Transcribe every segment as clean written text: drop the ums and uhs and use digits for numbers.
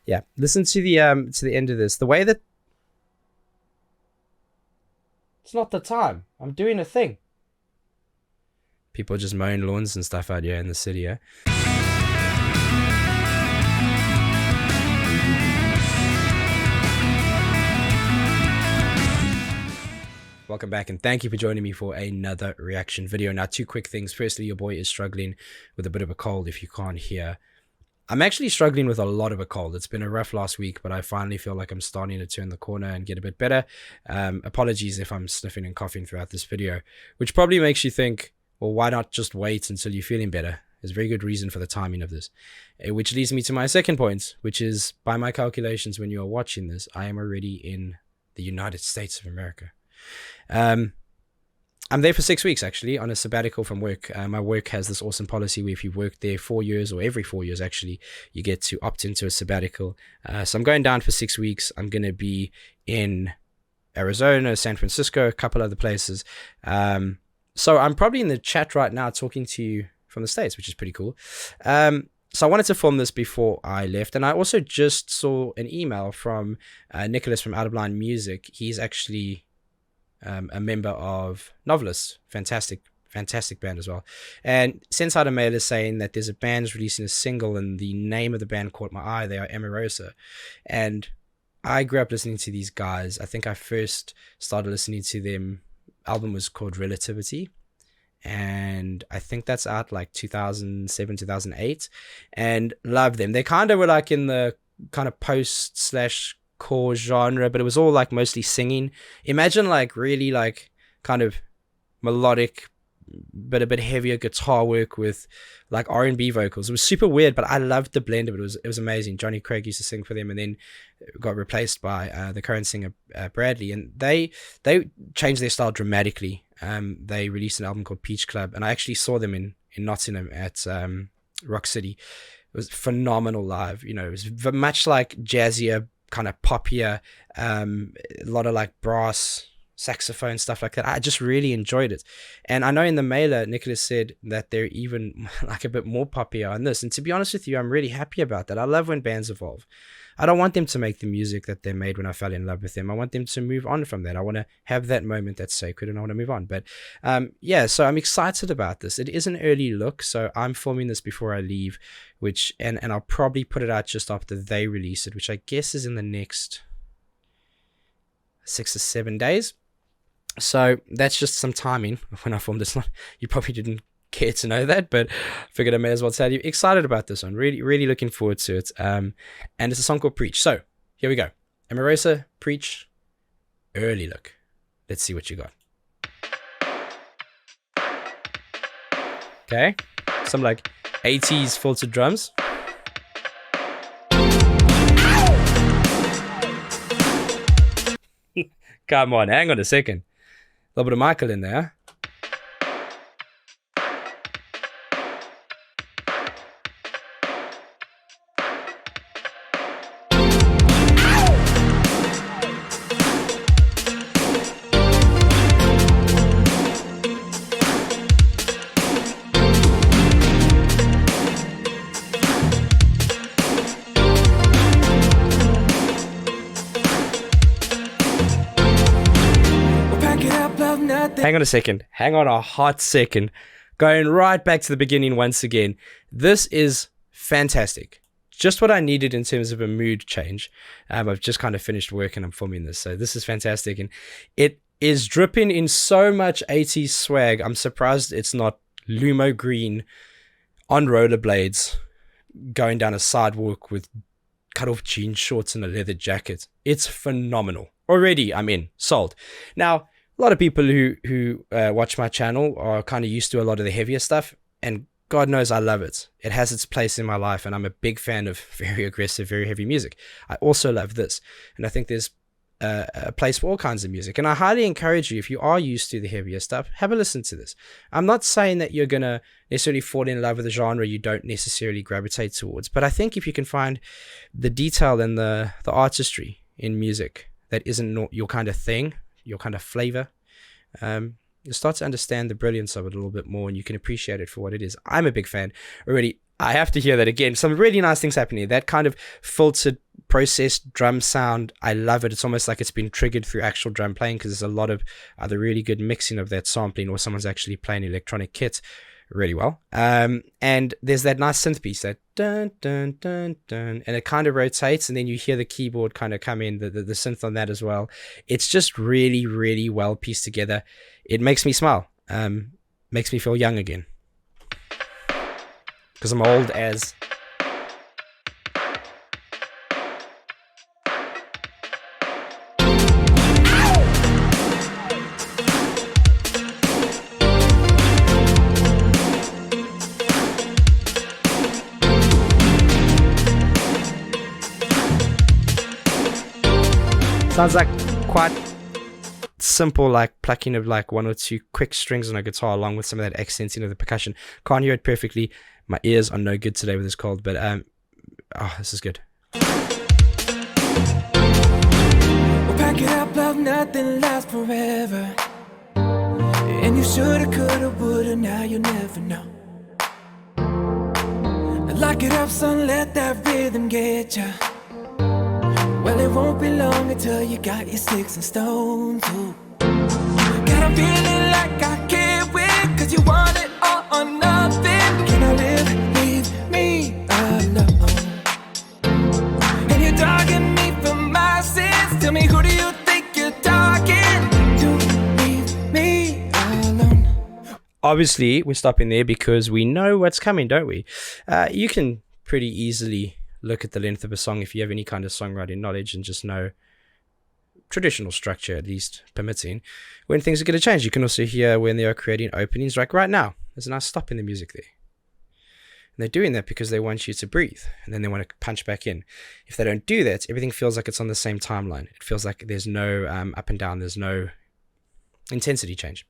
Yeah, listen to the end of this. The way that it's not the time. I'm doing a thing. People just mowing lawns and stuff out here in the city, yeah? Welcome back, and thank you for joining me for another reaction video. Now, two quick things. Firstly, your boy is struggling with a bit of a cold, if you can't hear. I'm actually struggling with a lot of a cold. It's been a rough last week, but I finally feel like I'm starting to turn the corner and get a bit better. Apologies if I'm sniffing and coughing throughout this video, which probably makes you think, well, why not just wait until you're feeling better? There's a very good reason for the timing of this, which leads me to my second point, which is, by my calculations, when you are watching this, I am already in the United States of America. I'm there for 6 weeks, actually, on a sabbatical from work. My work has this awesome policy where if you've worked there 4 years, or every 4 years, actually, you get to opt into a sabbatical. So I'm going down for 6 weeks. I'm going to be in Arizona, San Francisco, a couple other places. So I'm probably in the chat right now talking to you from the States, which is pretty cool. So I wanted to film this before I left. And I also just saw an email from Nicholas from Out of Line Music. He's actually a member of Novelists. Fantastic band as well. And sent out a mail saying that there's a band's releasing a single, and the name of the band caught my eye. They are Emarosa. And I grew up listening to these guys. I think I first started listening to them. Album was called Relativity, and I think that's out like 2007, 2008, and loved them. They kind of were like in the kind of post / core genre, but it was all like mostly singing. Imagine like really like kind of melodic but a bit heavier guitar work with like R&B vocals. It was super weird, but I loved the blend of it. It was amazing. Johnny Craig used to sing for them, and then got replaced by the current singer Bradley, and they changed their style dramatically. They released an album called Peach Club, and I actually saw them in Nottingham at Rock City. It was phenomenal live. You know, it was much like jazzier, kind of poppier, a lot of like brass, saxophone, stuff like that. I just really enjoyed it. And I know in the mailer, Nicholas said that they're even like a bit more poppier on this. And to be honest with you, I'm really happy about that. I love when bands evolve. I don't want them to make the music that they made when I fell in love with them. I want them to move on from that. I want to have that moment that's sacred, and I want to move on. But yeah, so I'm excited about this. It is an early look, so I'm filming this before I leave, which and I'll probably put it out just after they release it, which I guess is in the next 6 or 7 days. So that's just some timing when I filmed this. You probably didn't care to know that, but figured I may as well tell you. Excited about this one. Really looking forward to it. And it's a song called Preach. So here we go. Emarosa, Preach, early look. Let's see what you got. Okay. Some like 80s filtered drums. Come on, hang on a second. A little bit of Michael in there. Hang on a second. Hang on a hot second. Going right back to the beginning once again. This is fantastic. Just what I needed in terms of a mood change. I've just kind of finished work and I'm filming this. So this is fantastic. And it is dripping in so much 80s swag. I'm surprised it's not Lumo green on rollerblades going down a sidewalk with cut-off jean shorts and a leather jacket. It's phenomenal. Already, I'm in. Sold. Now, a lot of people who watch my channel are kind of used to a lot of the heavier stuff, and God knows I love it. It has its place in my life, and I'm a big fan of very aggressive, very heavy music. I also love this, and I think there's a place for all kinds of music, and I highly encourage you, if you are used to the heavier stuff, have a listen to this. I'm not saying that you're going to necessarily fall in love with a genre you don't necessarily gravitate towards, but I think if you can find the detail and the artistry in music that isn't your kind of thing, your kind of flavor, you'll start to understand the brilliance of it a little bit more, and you can appreciate it for what it is. I'm a big fan already. I have to hear that again. Some really nice things happening. That kind of filtered, processed drum sound, I love it. It's almost like it's been triggered through actual drum playing, because there's a lot of other really good mixing of that sampling, or someone's actually playing electronic kit really well. And there's that nice synth piece, that dun dun dun dun, and it kind of rotates, and then you hear the keyboard kind of come in, the synth on that as well. It's just really, really well pieced together. It makes me smile. Makes me feel young again. Because I'm old as... Sounds like quite simple, like plucking of like one or two quick strings on a guitar, along with some of that accenting of the percussion. Can't hear it perfectly. My ears are no good today with this cold, but this is good. We'll pack it up, love, nothing lasts forever. And you shoulda, coulda, woulda, now you'll never know. Lock it up, son, let that rhythm get ya. Well, it won't be long until you got your sticks and stones too. Got a feeling like I can't win, cause you want it all or nothing. Can I live? Leave me alone. And you're dogging me for my sins. Tell me, who do you think you're talking to? Leave me alone. Obviously, we're stopping there because we know what's coming, don't we? You can pretty easily look at the length of a song if you have any kind of songwriting knowledge, and just know traditional structure, at least permitting, when things are going to change. You can also hear when they are creating openings, like right now. There's a nice stop in the music there. And they're doing that because they want you to breathe, and then they want to punch back in. If they don't do that, everything feels like it's on the same timeline. It feels like there's no up and down. There's no intensity change.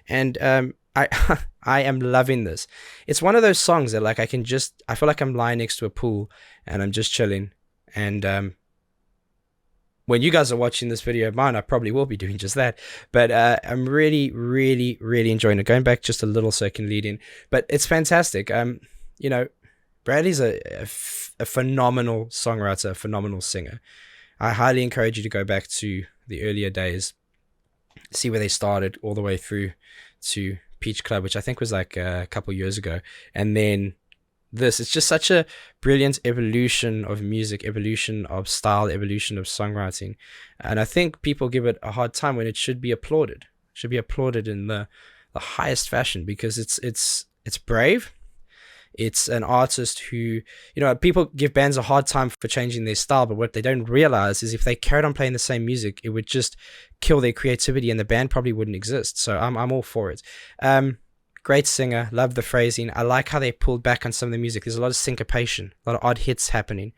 And I I am loving this. It's one of those songs that, like, I feel like I'm lying next to a pool and I'm just chilling. And when you guys are watching this video of mine, I probably will be doing just that. But I'm really, really, really enjoying it. Going back just a little second lead in, but it's fantastic. You know, Bradley's a phenomenal songwriter, a phenomenal singer. I highly encourage you to go back to the earlier days, see where they started all the way through to Peach Club, which I think was like a couple years ago. And then this, it's just such a brilliant evolution of music, evolution of style, evolution of songwriting. And I think people give it a hard time when it should be applauded. It should be applauded in the highest fashion, because it's brave. It's an artist who, you know, people give bands a hard time for changing their style, but what they don't realize is if they carried on playing the same music, it would just kill their creativity and the band probably wouldn't exist. So I'm all for it. Great singer, love the phrasing. I like how they pulled back on some of the music. There's a lot of syncopation, a lot of odd hits happening,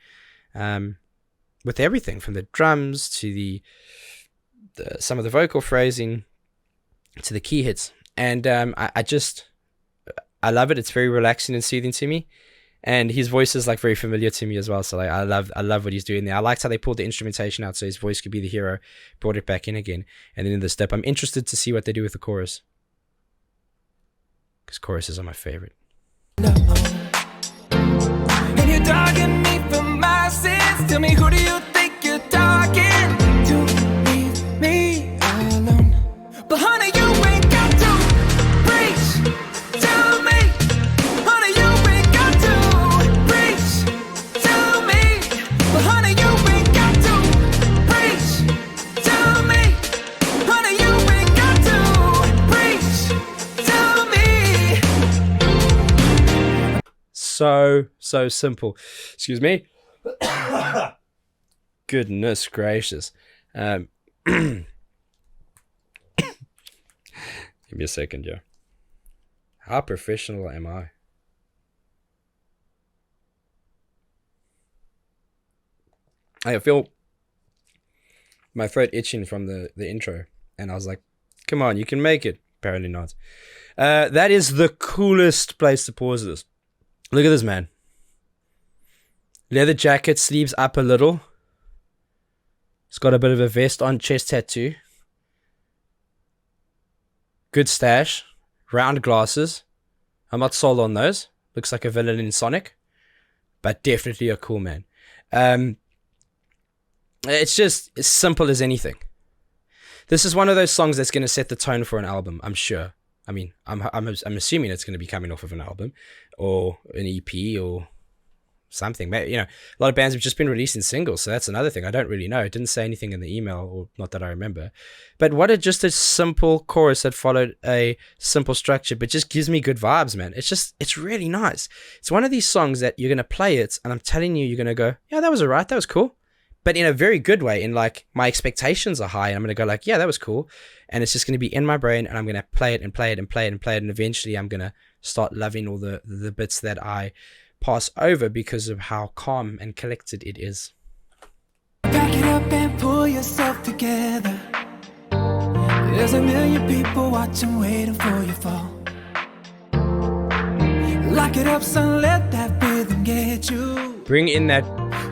with everything from the drums to the some of the vocal phrasing to the key hits. And I love it. It's very relaxing and soothing to me, and his voice is like very familiar to me as well. So like, I love what he's doing there. I liked how they pulled the instrumentation out so his voice could be the hero, brought it back in again, and then in the step, I'm interested to see what they do with the chorus, because choruses are my favorite. No. And you're dogging me for my sins. Tell me, who do you think you're talking to? Leave me alone. But honey, you ain't got to preach to me. Honey, you ain't got to preach to me. But honey, you ain't got to preach to me. Honey, you ain't got to preach to me. So simple. Excuse me. Goodness gracious. Give me a second, yeah. How professional am I? I feel my throat itching from the intro, and I was like, come on, you can make it. Apparently not. That is the coolest place to pause this. Look at this, man. Leather jacket, sleeves up a little. It's got a bit of a vest on, chest tattoo. Good stash. Round glasses. I'm not sold on those. Looks like a villain in Sonic, but definitely a cool man. It's just as simple as anything. This is one of those songs that's going to set the tone for an album, I'm sure. I mean, I'm assuming it's going to be coming off of an album or an EP or something. You know, a lot of bands have just been releasing singles, so that's another thing. I don't really know. It didn't say anything in the email, or not that I remember. But just a simple chorus that followed a simple structure, but just gives me good vibes, man. It's really nice. It's one of these songs that you're going to play it, and I'm telling you, you're going to go, yeah, that was alright, that was cool. But in a very good way, in like, my expectations are high, and I'm going to go like, yeah, that was cool. And it's just going to be in my brain, and I'm going to play it and play it and play it and play it, and eventually I'm going to start loving all the bits that I pass over because of how calm and collected it is. Back it up and pull yourself together. There's a million people watching, waiting for your fall. Lock it up, son, let that rhythm get you. Bring in that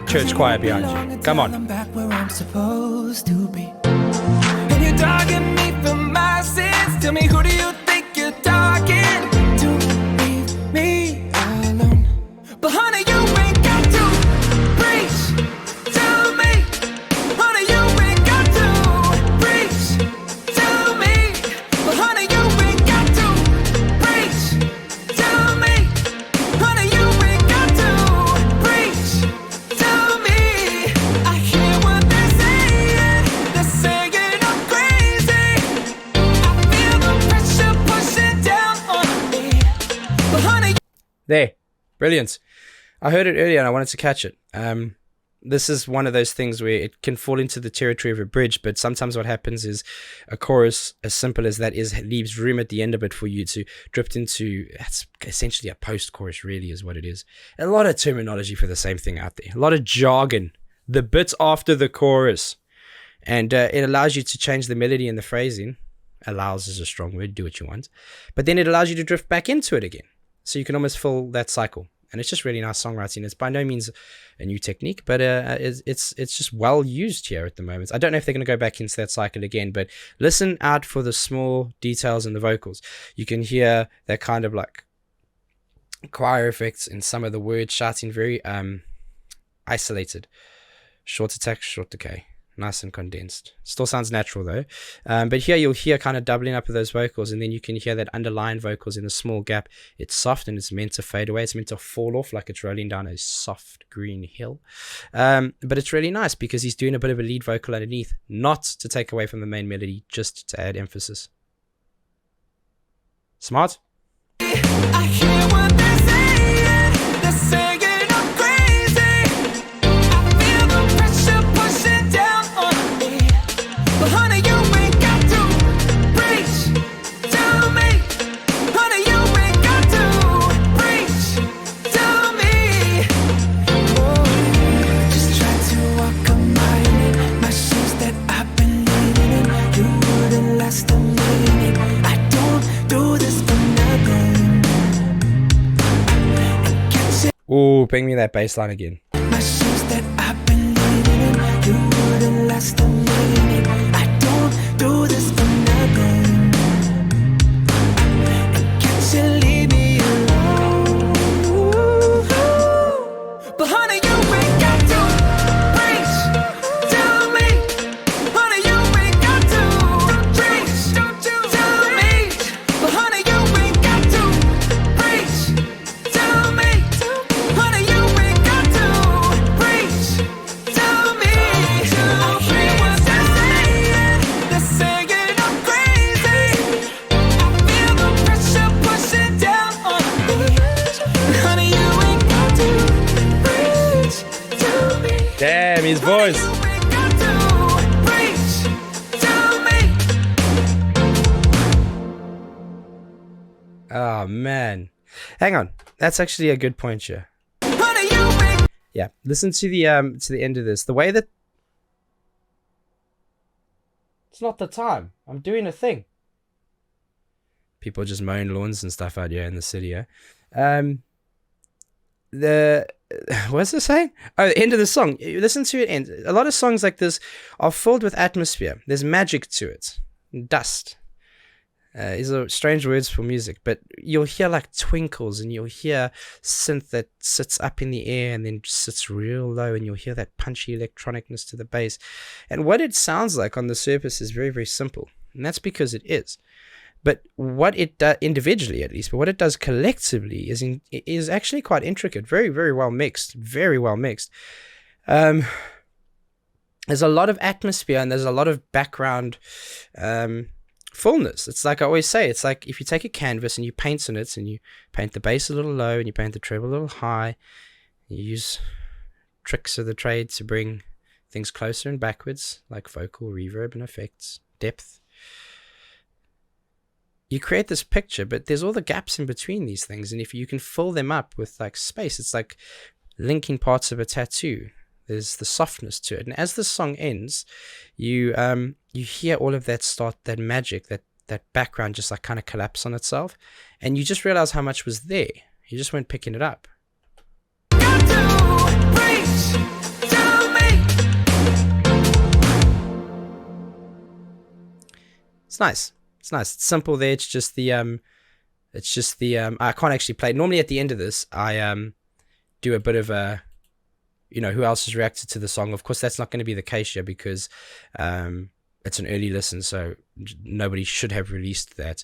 church choir behind you. Come on. I'm back where I'm supposed to be. And you're dogging me for my sins. Tell me, who do you think you're talking to? Leave me alone. But honey, you ain't got to preach to me. Honey, you ain't got to preach to me. But honey, you ain't got to preach to me. Honey, you ain't got to preach to me. I hear what they're saying. They're saying I'm crazy. I feel the pressure pushing down on me. But honey, There. Brilliant. I heard it earlier and I wanted to catch it. This is one of those things where it can fall into the territory of a bridge, but sometimes what happens is a chorus as simple as that leaves room at the end of it for you to drift into. It's essentially a post-chorus, really, is what it is. A lot of terminology for the same thing out there. A lot of jargon. The bits after the chorus. And it allows you to change the melody and the phrasing. Allows is a strong word, do what you want. But then it allows you to drift back into it again. So you can almost fill that cycle. And it's just really nice songwriting. It's by no means a new technique, but it's just well used here at the moment. I don't know if they're going to go back into that cycle again, but listen out for the small details in the vocals. You can hear that kind of like choir effects in some of the words, shouting very isolated. Short attack, short decay. Nice and condensed. Still sounds natural though. But here you'll hear kind of doubling up of those vocals, and then you can hear that underlying vocals in a small gap. It's soft and it's meant to fade away. It's meant to fall off like it's rolling down a soft green hill. But it's really nice because he's doing a bit of a lead vocal underneath, not to take away from the main melody, just to add emphasis. Smart? I hear what they're saying. They're saying I'm crazy. I feel the pressure pushing down on me. But honey, you ain't got to preach to me. Honey, you ain't got to preach to me. Oh, just try to walk a mile in my shoes that I've been living in. You wouldn't last a minute. I don't do this for nothing. Ooh, bring me that bass line again. My shoes that I've been living in, you wouldn't last a minute. I don't do this for nothing. And can't you leave me alone? But honey, you ain't got to preach to me. Honey, you ain't got to preach to me. But honey, you ain't got to preach to me. Honey, you ain't got to preach to me. I hear what they're saying. They're saying I'm crazy. I feel the pressure pushing down on me. Honey, you ain't got to preach to me. Damn, his voice. You ain't got to preach to me. Oh, man. Hang on. That's actually a good point here. Honey, you ain't. Yeah, listen to the end of this. The way that it's not the time. I'm doing a thing. People just mowing lawns and stuff out here in the city. Yeah. What's it saying? Oh, the end of the song. You listen to it end. A lot of songs like this are filled with atmosphere. There's magic to it. Dust. These are strange words for music, but you'll hear like twinkles, and you'll hear synth that sits up in the air and then sits real low, and you'll hear that punchy electronicness to the bass. And what it sounds like on the surface is very, very simple, and that's because it is. But what it does individually, at least, but what it does collectively is actually quite intricate, very, very well mixed, very well mixed. There's a lot of atmosphere, and there's a lot of background fullness. It's like I always say, it's like if you take a canvas and you paint on it, and you paint the bass a little low and you paint the treble a little high, you use tricks of the trade to bring things closer and backwards, like vocal, reverb, and effects, depth. You create this picture, but there's all the gaps in between these things, and if you can fill them up with like space, it's like linking parts of a tattoo. There's the softness to it, and as the song ends, you hear all of that magic, that background just like kind of collapse on itself, and you just realize how much was there. You just weren't picking it up. It's nice. It's nice. It's simple there. It's just the I can't actually play. Normally at the end of this, I do a bit of a, who else has reacted to the song. Of course, that's not going to be the case here because it's an early listen, so nobody should have released that.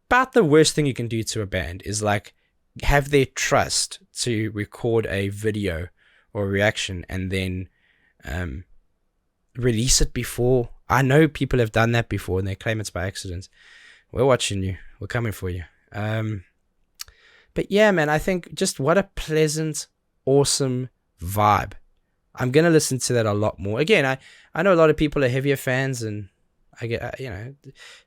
But the worst thing you can do to a band is like have their trust to record a video or a reaction and then release it before. I know people have done that before and they claim it's by accident. We're watching you. We're coming for you. But yeah, man, I think just what a pleasant, awesome vibe. I'm going to listen to that a lot more. Again, I know a lot of people are heavier fans, and I get,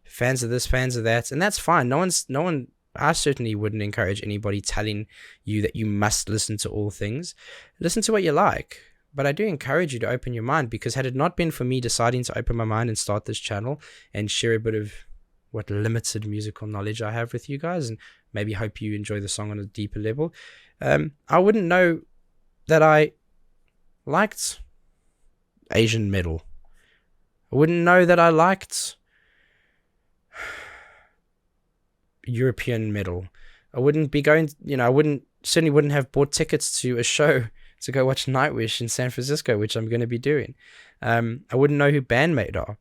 fans of this, fans of that, and that's fine. No one, I certainly wouldn't encourage anybody telling you that you must listen to all things. Listen to what you like. But I do encourage you to open your mind, because had it not been for me deciding to open my mind and start this channel and share a bit of what limited musical knowledge I have with you guys, and maybe hope you enjoy the song on a deeper level, I wouldn't know that I liked Asian metal. I wouldn't know that I liked European metal. I wouldn't be going, certainly wouldn't have bought tickets to a show to go watch Nightwish in San Francisco, which I'm going to be doing. I wouldn't know who Bandmate are.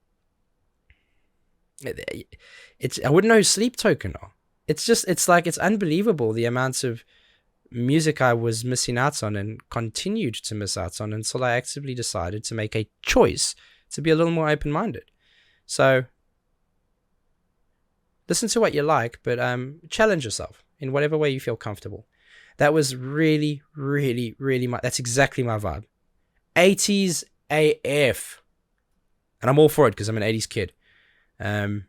I wouldn't know who Sleep Token are. It's unbelievable the amounts of music I was missing out on and continued to miss out on until I actively decided to make a choice to be a little more open-minded. So listen to what you like, but challenge yourself in whatever way you feel comfortable. That was really, really, really that's exactly my vibe. 80s AF. And I'm all for it because I'm an 80s kid. I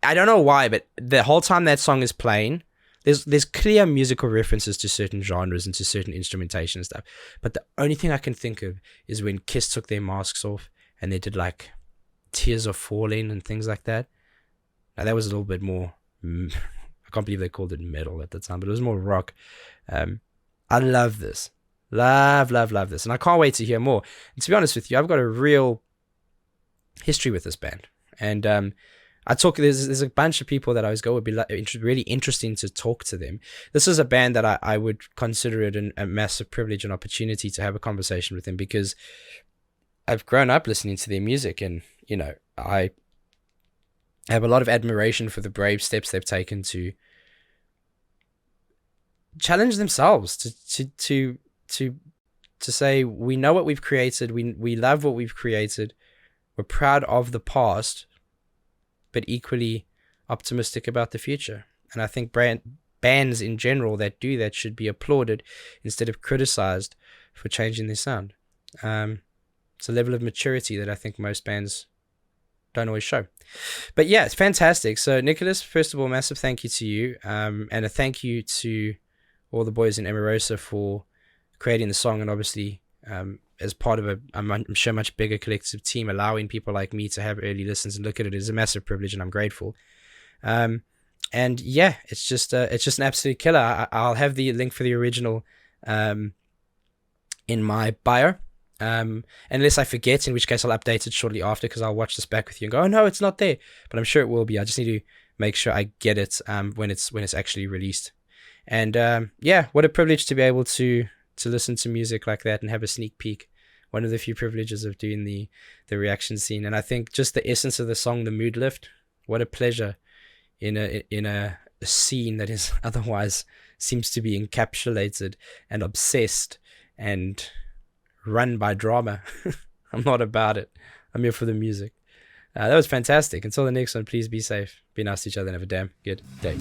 don't know why, but the whole time that song is playing, there's clear musical references to certain genres and to certain instrumentation and stuff. But the only thing I can think of is when Kiss took their masks off and they did like Tears Are Falling and things like that. Now that was a little bit more... I can't believe they called it metal at the time, but it was more rock. I love this. Love this. And I can't wait to hear more. And to be honest with you, I've got a real history with this band. And there's a bunch of people that I always go would be really interesting to talk to them. This is a band that I would consider it a massive privilege and opportunity to have a conversation with them, because I've grown up listening to their music, and, I have a lot of admiration for the brave steps they've taken to challenge themselves, to say, we know what we've created, we love what we've created, we're proud of the past, but equally optimistic about the future. And I think bands in general that do that should be applauded instead of criticized for changing their sound. It's a level of maturity that I think most bands don't always show. But yeah, it's fantastic. So Nicholas, first of all, massive thank you to you, and a thank you to all the boys in Emarosa for creating the song, and obviously as part of I'm sure much bigger collective team, allowing people like me to have early listens and look at it is a massive privilege, and I'm grateful. And yeah, it's just an absolute killer. I'll have the link for the original in my bio. unless I forget, in which case I'll update it shortly after, because I'll watch this back with you and go, oh no, it's not there, but I'm sure it will be. I just need to make sure I get it when it's actually released. And yeah, what a privilege to be able to listen to music like that and have a sneak peek. One of the few privileges of doing the reaction scene. And I think just the essence of the song, the mood lift, what a pleasure in a scene that is otherwise seems to be encapsulated and obsessed and run by drama. I'm not about it. I'm here for the music. That was fantastic. Until the next one, please be safe, be nice to each other, and have a damn good day.